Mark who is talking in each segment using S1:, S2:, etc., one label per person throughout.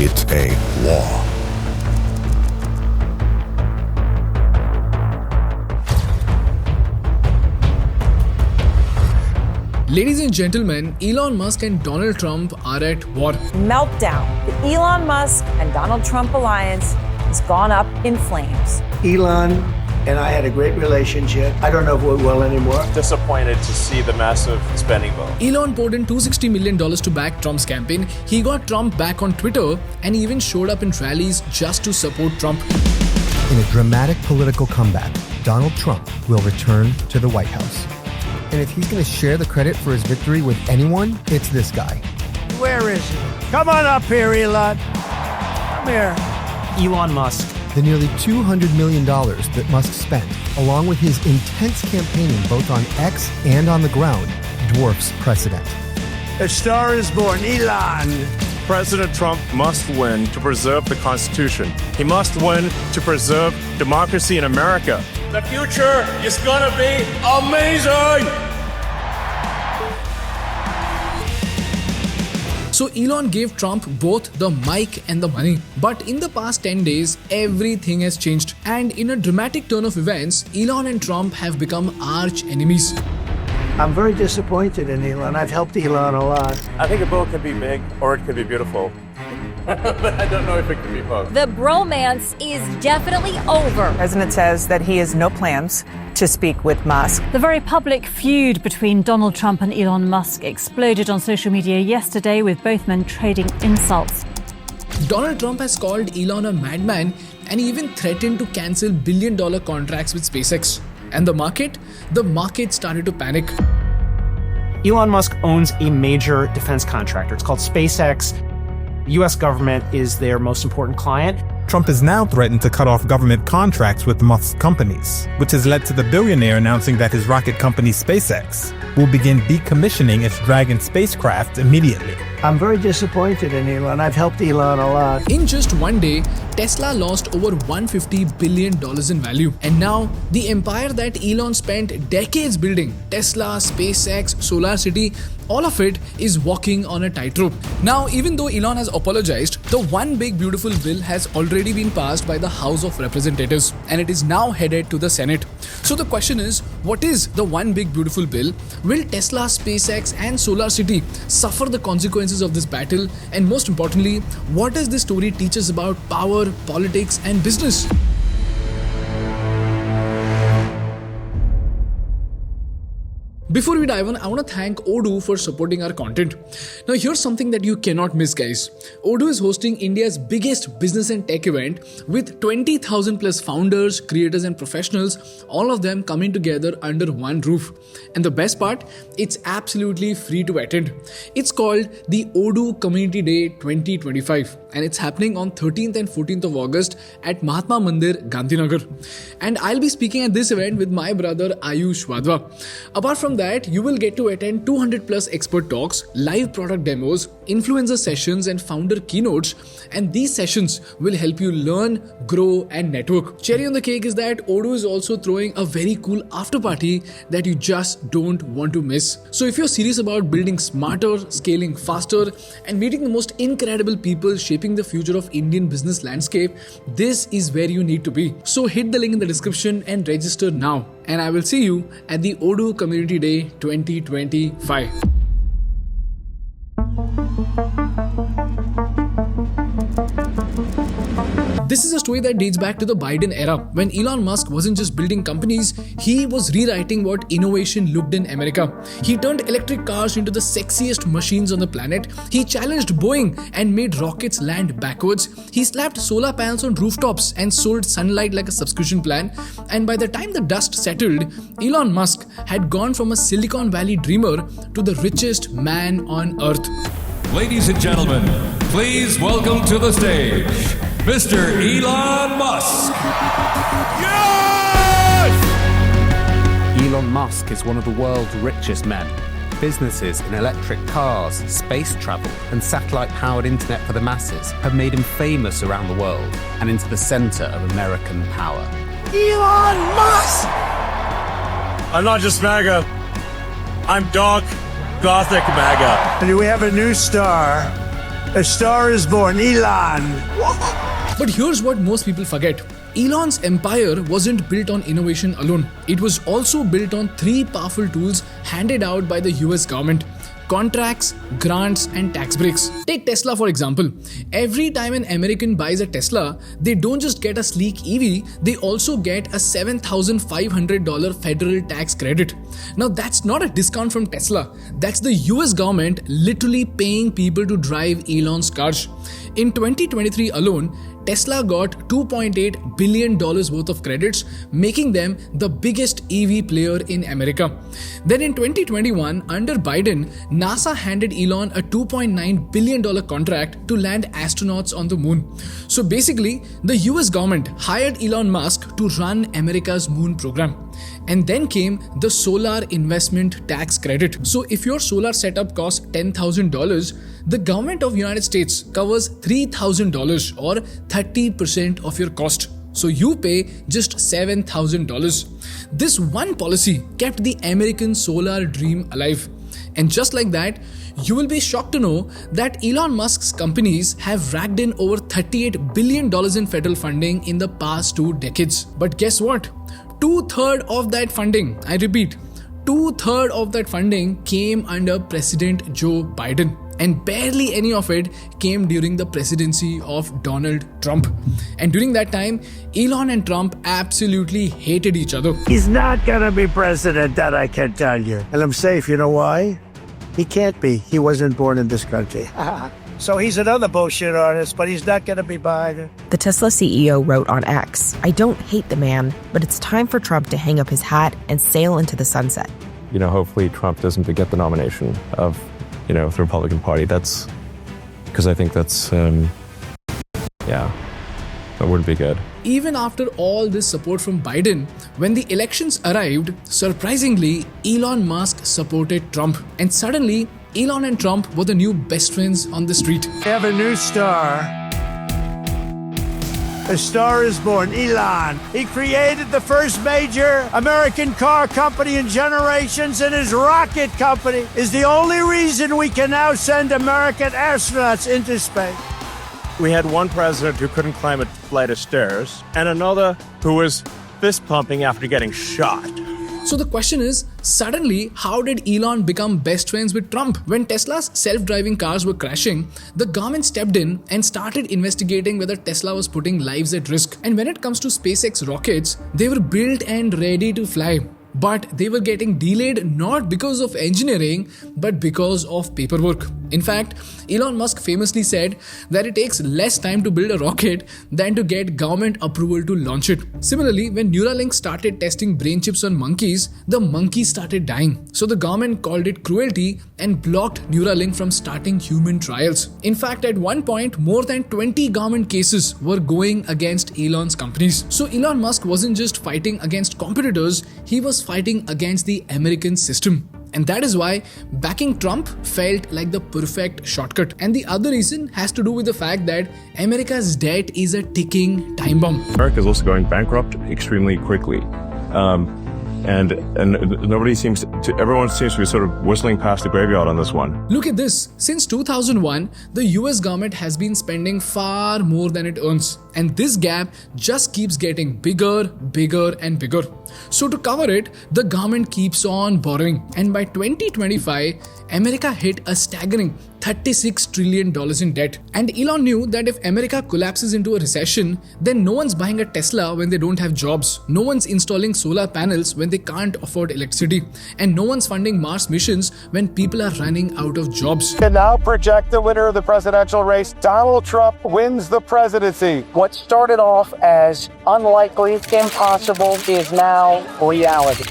S1: It's a law.
S2: Ladies and gentlemen, Elon Musk and Donald Trump are at war.
S3: Meltdown. The Elon Musk and Donald Trump alliance has gone up in flames.
S4: Elon and I had a great relationship. I don't know if we're well anymore.
S5: Disappointed to see the massive spending bill.
S2: Elon poured in $260 million to back Trump's campaign. He got Trump back on Twitter and even showed up in rallies just to support Trump.
S6: In a dramatic political comeback, Donald Trump will return to the White House. And if he's going to share the credit for his victory with anyone, it's this guy.
S4: Where is he? Come on up here, Elon. Come here.
S7: Elon Musk.
S6: The nearly $200 million that Musk spent, along with his intense campaigning both on X and on the ground, dwarfs precedent.
S4: A star is born, Elon.
S5: President Trump must win to preserve the Constitution. He must win to preserve democracy in America. The future is gonna be amazing!
S2: So Elon gave Trump both the mic and the money. But in the past 10 days, everything has changed. And in a dramatic turn of events, Elon and Trump have become arch enemies.
S4: I'm very disappointed in Elon. I've helped Elon a lot.
S5: I think a bill could be big or it could be beautiful. But I don't know if it could be both.
S8: The bromance is definitely over.
S3: The president says that he has no plans to speak with Musk.
S9: The very public feud between Donald Trump and Elon Musk exploded on social media yesterday, with both men trading insults.
S2: Donald Trump has called Elon a madman and even threatened to cancel billion-dollar contracts with SpaceX. And the market started to panic.
S7: Elon Musk owns a major defense contractor. It's called SpaceX. The U.S. government is their most important client.
S10: Trump has now threatened to cut off government contracts with Musk's companies, which has led to the billionaire announcing that his rocket company SpaceX will begin decommissioning its Dragon spacecraft immediately.
S4: I'm very disappointed in Elon. I've helped Elon a lot.
S2: In just one day, Tesla lost over $150 billion in value. And now, the empire that Elon spent decades building, Tesla, SpaceX, SolarCity, all of it is walking on a tightrope. Now, even though Elon has apologized, the One Big Beautiful Bill has already been passed by the House of Representatives and it is now headed to the Senate. So the question is, what is the One Big Beautiful Bill? Will Tesla, SpaceX and SolarCity suffer the consequences of this battle? And most importantly, what does this story teach us about power, politics and business? Before we dive on, I want to thank Odu for supporting our content. Now here's something that you cannot miss, guys. Odu is hosting India's biggest business and tech event with 20,000 plus founders, creators and professionals, all of them coming together under one roof. And the best part, it's absolutely free to attend. It's called the Odu Community Day 2025 and it's happening on 13th and 14th of August at Mahatma Mandir, Gandhinagar. And I'll be speaking at this event with my brother Ayush Wadhwa. Apart from that, you will get to attend 200 plus expert talks, live product demos, influencer sessions and founder keynotes, and these sessions will help you learn, grow and network. Cherry on the cake is that Odu is also throwing a very cool after party that you just don't want to miss. So if you're serious about building smarter, scaling faster and meeting the most incredible people shaping the future of Indian business landscape, this is where you need to be. So hit the link in the description and register now. And I will see you at the Odu Community Day 2025. This is a story that dates back to the Biden era, when Elon Musk wasn't just building companies, he was rewriting what innovation looked in America. He turned electric cars into the sexiest machines on the planet. He challenged Boeing and made rockets land backwards. He slapped solar panels on rooftops and sold sunlight like a subscription plan. And by the time the dust settled, Elon Musk had gone from a Silicon Valley dreamer to the richest man on earth.
S11: Ladies and gentlemen, please welcome to the stage, Mr. Elon Musk.
S12: Yes! Elon Musk is one of the world's richest men. Businesses in electric cars, space travel, and satellite-powered internet for the masses have made him famous around the world and into the center of American power.
S4: Elon Musk!
S5: I'm not just MAGA. I'm dark, gothic MAGA.
S4: And we have a new star. A star is born, Elon.
S2: But here's what most people forget. Elon's empire wasn't built on innovation alone. It was also built on three powerful tools handed out by the US government: contracts, grants, and tax breaks. Take Tesla for example. Every time an American buys a Tesla, they don't just get a sleek EV, they also get a $7,500 federal tax credit. Now that's not a discount from Tesla. That's the US government literally paying people to drive Elon's cars. In 2023 alone, Tesla got $2.8 billion worth of credits, making them the biggest EV player in America. Then in 2021, under Biden, NASA handed Elon a $2.9 billion contract to land astronauts on the moon. So basically, the US government hired Elon Musk to run America's moon program. And then came the solar investment tax credit. So if your solar setup costs $10,000, the government of United States covers $3,000 or 30% of your cost. So you pay just $7,000. This one policy kept the American solar dream alive. And just like that, you will be shocked to know that Elon Musk's companies have racked in over $38 billion in federal funding in the past 2 decades. But guess what? 2/3 of that funding, I repeat, 2/3 of that funding came under President Joe Biden. And barely any of it came during the presidency of Donald Trump. And during that time, Elon and Trump absolutely hated each other.
S4: He's not gonna be president, that I can tell you. And I'm safe, you know why? He can't be. He wasn't born in this country. So he's another bullshit artist, but he's not gonna be Biden.
S1: The Tesla CEO wrote on X, "I don't hate the man, but it's time for Trump to hang up his hat and sail into the sunset."
S13: You know, hopefully Trump doesn't get the nomination of, the Republican Party. That's because I think that's, that wouldn't be good.
S2: Even after all this support from Biden, when the elections arrived, surprisingly, Elon Musk supported Trump. And suddenly, Elon and Trump were the new best friends on the street.
S4: We have a new star. A star is born, Elon. He created the first major American car company in generations, and his rocket company is the only reason we can now send American astronauts into space.
S5: We had one president who couldn't climb a flight of stairs, and another who was fist pumping after getting shot.
S2: So the question is, suddenly, how did Elon become best friends with Trump? When Tesla's self-driving cars were crashing, the government stepped in and started investigating whether Tesla was putting lives at risk. And when it comes to SpaceX rockets, they were built and ready to fly. But they were getting delayed not because of engineering, but because of paperwork. In fact, Elon Musk famously said that it takes less time to build a rocket than to get government approval to launch it. Similarly, when Neuralink started testing brain chips on monkeys, the monkeys started dying. So the government called it cruelty and blocked Neuralink from starting human trials. In fact, at one point, more than 20 government cases were going against Elon's companies. So Elon Musk wasn't just fighting against competitors, he was fighting against the American system. And that is why backing Trump felt like the perfect shortcut. And the other reason has to do with the fact that America's debt is a ticking time bomb.
S5: America is also going bankrupt extremely quickly. And nobody seems to, everyone seems to be sort of whistling past the graveyard on this one.
S2: Look at this. Since 2001, the US government has been spending far more than it earns. And this gap just keeps getting bigger, bigger and bigger. So to cover it, the government keeps on borrowing. And by 2025, America hit a staggering $36 trillion in debt. And Elon knew that if America collapses into a recession, then no one's buying a Tesla when they don't have jobs. No one's installing solar panels when they can't afford electricity. And no one's funding Mars missions when people are running out of jobs.
S14: Can now project the winner of the presidential race. Donald Trump wins the presidency. What started off as unlikely, impossible, is now reality.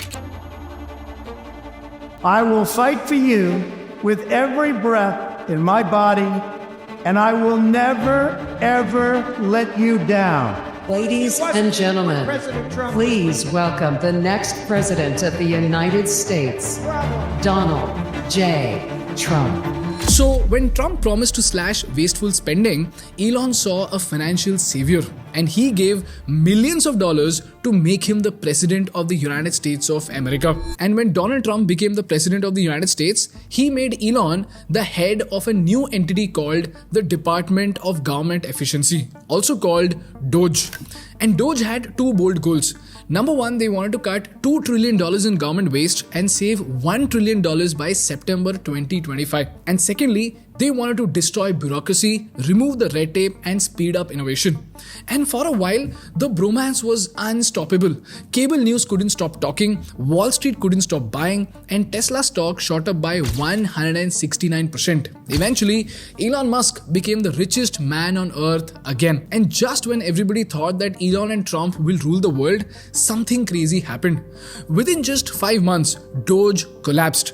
S4: I will fight for you with every breath in my body, and I will never, ever let you down.
S15: Ladies and gentlemen, please welcome the next president of the United States, Donald J. Trump.
S2: So when Trump promised to slash wasteful spending, Elon saw a financial savior. and he gave millions of dollars to make him the president of the United States of America. And when Donald Trump became the president of the United States, he made Elon the head of a new entity called the Department of Government Efficiency, also called Doge. And Doge had two bold goals. Number one, they wanted to cut $2 trillion in government waste and save $1 trillion by September 2025. And secondly, they wanted to destroy bureaucracy, remove the red tape, and speed up innovation. And for a while, the bromance was unstoppable. Cable news couldn't stop talking, Wall Street couldn't stop buying, and Tesla stock shot up by 169%. Eventually, Elon Musk became the richest man on earth again. And just when everybody thought that Elon and Trump will rule the world, something crazy happened. Within just 5 months, Doge collapsed.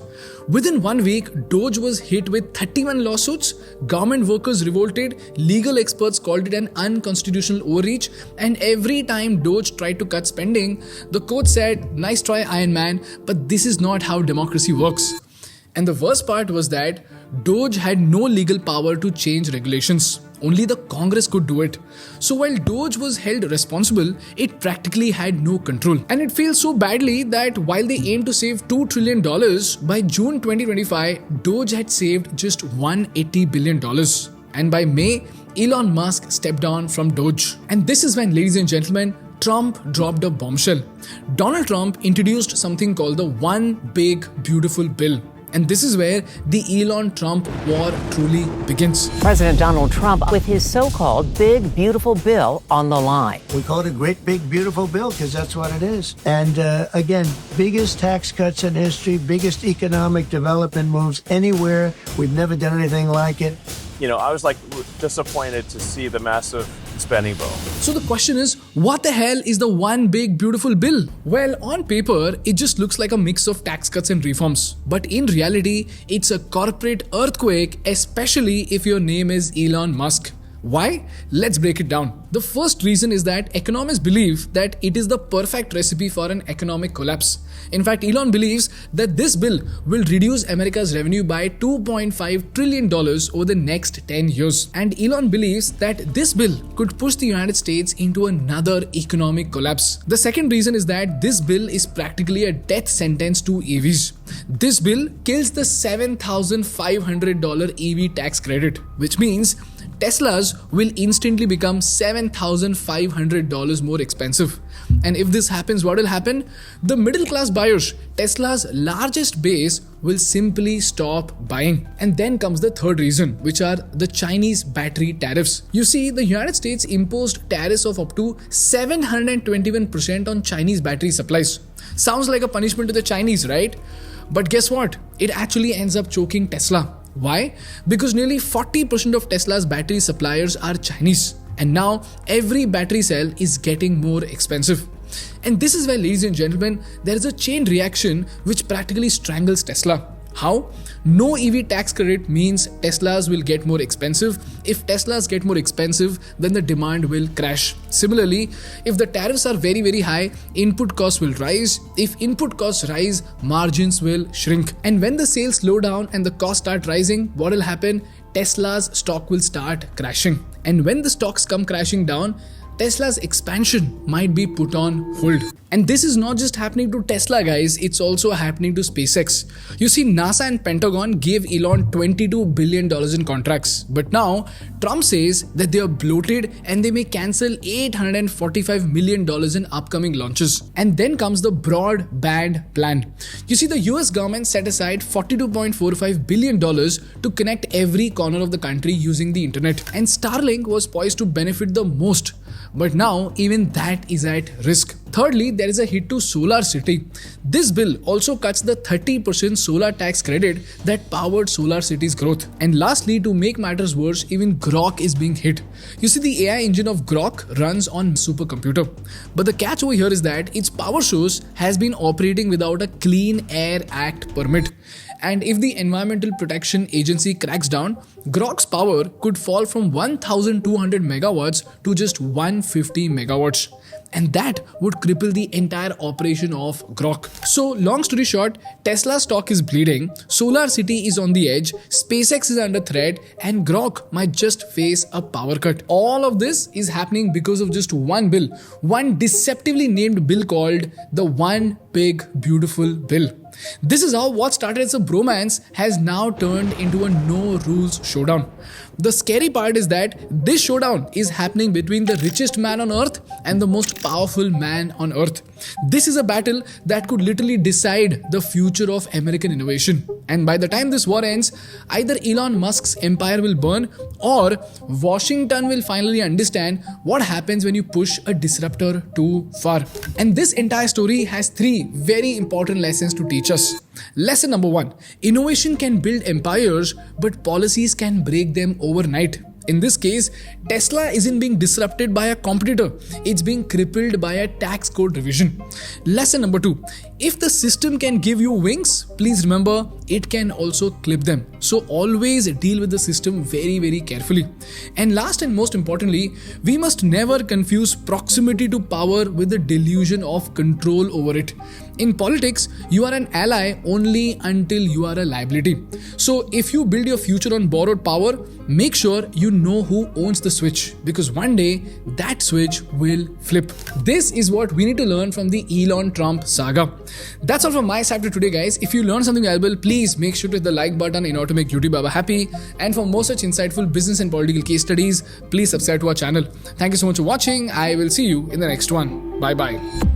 S2: Within 1 week, Doge was hit with 31 lawsuits, government workers revolted, legal experts called it an unconstitutional overreach, and every time Doge tried to cut spending, the court said, "Nice try, Iron Man, but this is not how democracy works." And the worst part was that Doge had no legal power to change regulations. Only the Congress could do it. So while Doge was held responsible, it practically had no control. And it feels so badly that while they aimed to save $2 trillion, by June 2025, Doge had saved just $180 billion. And by May, Elon Musk stepped down from Doge. And this is when, ladies and gentlemen, Trump dropped a bombshell. Donald Trump introduced something called the One Big Beautiful Bill. And this is where the Elon-Trump war truly begins.
S3: President Donald Trump with his so-called Big Beautiful Bill on the line.
S4: We call it a great big beautiful bill because that's what it is. And again, biggest tax cuts in history, biggest economic development moves anywhere. We've never done anything like it.
S5: You know, I was like disappointed to see the massive spending bill.
S2: So the question is, what the hell is the One Big Beautiful Bill? Well, on paper, it just looks like a mix of tax cuts and reforms. But in reality, it's a corporate earthquake, especially if your name is Elon Musk. Why? Let's break it down. The first reason is that economists believe that it is the perfect recipe for an economic collapse. In fact, Elon believes that this bill will reduce America's revenue by $2.5 trillion over the next 10 years. And Elon believes that this bill could push the United States into another economic collapse. The second reason is that this bill is practically a death sentence to EVs. This bill kills the $7,500 EV tax credit, which means Teslas will instantly become $7,500 more expensive. And if this happens, what will happen? The middle class buyers, Tesla's largest base, will simply stop buying. And then comes the third reason, which are the Chinese battery tariffs. You see, the United States imposed tariffs of up to 721% on Chinese battery supplies. Sounds like a punishment to the Chinese, right? But guess what? It actually ends up choking Tesla. Why? Because nearly 40% of Tesla's battery suppliers are Chinese. And now every battery cell is getting more expensive. And this is why, ladies and gentlemen, there is a chain reaction which practically strangles Tesla. How? No EV tax credit means Teslas will get more expensive. If Teslas get more expensive, then the demand will crash. Similarly, if the tariffs are very, very high, input costs will rise. If input costs rise, margins will shrink. And when the sales slow down and the costs start rising, what will happen? Tesla's stock will start crashing. And when the stocks come crashing down, Tesla's expansion might be put on hold. And this is not just happening to Tesla, guys, it's also happening to SpaceX. You see, NASA and Pentagon gave Elon $22 billion in contracts. But now, Trump says that they are bloated and they may cancel $845 million in upcoming launches. And then comes the broadband plan. You see, the US government set aside $42.45 billion to connect every corner of the country using the internet. And Starlink was poised to benefit the most. But now, even that is at risk. Thirdly, there is a hit to SolarCity. This bill also cuts the 30% solar tax credit that powered SolarCity's growth. And lastly, to make matters worse, even Grok is being hit. You see, the AI engine of Grok runs on supercomputer. But the catch over here is that its power source has been operating without a Clean Air Act permit. And if the Environmental Protection Agency cracks down, Grok's power could fall from 1,200 megawatts to just 150 megawatts. and that would cripple the entire operation of Grok. So long story short, Tesla stock is bleeding, SolarCity is on the edge, SpaceX is under threat, and Grok might just face a power cut. All of this is happening because of just one bill, one deceptively named bill called the One Big Beautiful Bill. This is how what started as a bromance has now turned into a no-rules showdown. The scary part is that this showdown is happening between the richest man on earth and the most powerful man on earth. This is a battle that could literally decide the future of American innovation. And by the time this war ends, either Elon Musk's empire will burn or Washington will finally understand what happens when you push a disruptor too far. And this entire story has three very important lessons to teach us. Lesson number 1. Innovation can build empires, but policies can break them overnight. In this case, Tesla isn't being disrupted by a competitor, it's being crippled by a tax code revision. Lesson number 2. If the system can give you wings, please remember it can also clip them. So always deal with the system very, very carefully. And last and most importantly, we must never confuse proximity to power with the delusion of control over it. In politics, you are an ally only until you are a liability. So if you build your future on borrowed power, make sure you know who owns the switch, because one day that switch will flip. This is what we need to learn from the Elon Trump saga. That's all from my side for today, guys. If you learned something valuable, please make sure to hit the like button in order to make YouTube Baba happy. And for more such insightful business and political case studies, please subscribe to our channel. Thank you so much for watching. I will see you in the next one. Bye bye.